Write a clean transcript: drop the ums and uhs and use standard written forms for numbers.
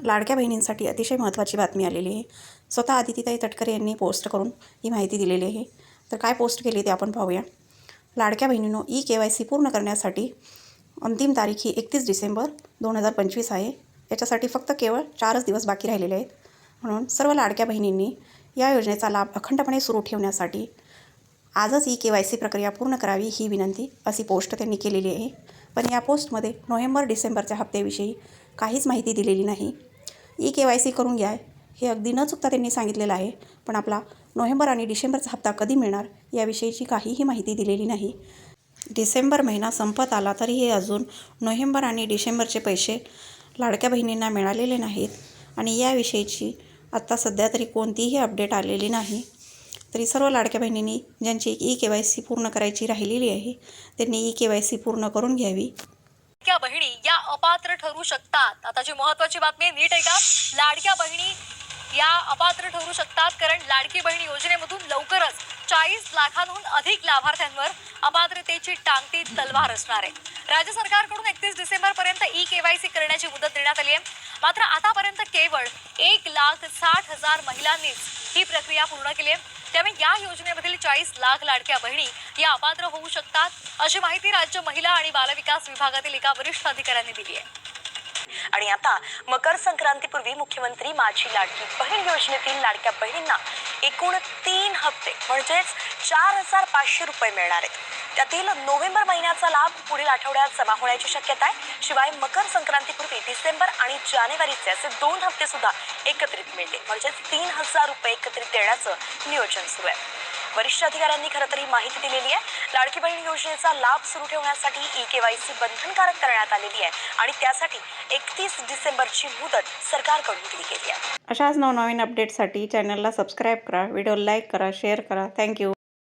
लाडक्या बहिणींसाठी अतिशय महत्त्वाची बातमी आलेली आहे. स्वतः आदितीताई तटकरे यांनी पोस्ट करून ही माहिती दिलेली आहे. तर काय पोस्ट केली ते आपण पाहूया. लाडक्या बहिणींनो, KYC पूर्ण करण्यासाठी अंतिम तारीख ही 31 डिसेंबर 2025 आहे. याच्यासाठी फक्त केवळ 4च दिवस बाकी राहिलेले आहेत. म्हणून सर्व लाडक्या बहिणींनी या योजनेचा लाभ अखंडपणे सुरू ठेवण्यासाठी आजच KYC प्रक्रिया पूर्ण करावी ही विनंती, अशी पोस्ट त्यांनी केलेली आहे. पण या पोस्टमध्ये नोव्हेंबर-डिसेंबरच्या हप्त्याविषयी काहीच माहिती दिलेली नाही. KYC करून घ्या हे अगदी न चुकता त्यांनी सांगितलेलं आहे, पण आपला नोव्हेंबर आणि डिसेंबरचा हप्ता कधी मिळणार याविषयीची काहीही माहिती दिलेली नाही. डिसेंबर महिना संपत आला तरीही अजून नोव्हेंबर आणि डिसेंबरचे पैसे लाडक्या बहिणींना मिळालेले नाहीत आणि याविषयीची आत्ता सध्या तरी कोणतीही अपडेट आलेली नाही. तरी सर्व लाडक्या बहिणींनी ज्यांची KYC पूर्ण करायची राहिलेली आहे त्यांनी KYC पूर्ण करून घ्यावी. लाडक्या बहिणी या अपात्र ठरू शकतात. आताची महत्त्वाची बातमी नीट आहे का? लाडक्या बहिणी या अपात्र ठरू शकतात, कारण लाडकी बहिणी योजनेमधून लवकरच 40 लाखांहून अधिक लाभार्थ्यांवर अपात्रतेची टांगती तलवार असणार आहे. राज्य सरकारकडून 31 डिसेंबर पर्यंत KYC करण्याची मुदत देण्यात आली आहे. मात्र आतापर्यंत केवळ 1,60,000 महिलांनीच ही प्रक्रिया पूर्ण केली आहे. त्यामुळे या योजनेमधील 40 लाख लाडक्या बहिणी या अपात्र होऊ शकतात, अशी माहिती राज्य महिला आणि बालविकास विभागातील एका वरिष्ठ अधिकाऱ्यांनी दिली आहे. आणि आता मकर संक्रांतीपूर्वी मुख्यमंत्री माझी लाडकी बहीण योजनेतील लाडक्या बहिणींना एकूण 3 हप्ते म्हणजेच 4,500 रुपये मिळणार आहेत. त्यातील नोव्हेंबर महिन्याचा लाभ पुढील आठवड्यात जमा होण्याची शक्यता आहे. शिवाय मकर संक्रांतीपूर्वी डिसेंबर आणि जानेवारीचे असे 2 हप्ते सुद्धा एकत्रित मिळतील, म्हणजेच 3,000 रुपये एकत्रित देण्याचं नियोजन सुरू आहे. वरिष्ठ अधिकाऱ्यांनी खरं तर ही माहिती दिलेली आहे. लाडकी बहीण योजनेचा लाभ सुरू ठेवण्यासाठी KYC बंधनकारक करण्यात आलेली आहे आणि त्यासाठी 31 डिसेंबरची मुदत सरकारकडून दिली गेली आहे. अशाच नवनवीन अपडेटसाठी चॅनलला सबस्क्राईब करा, व्हिडिओला लाईक करा, शेअर करा. थँक्यू.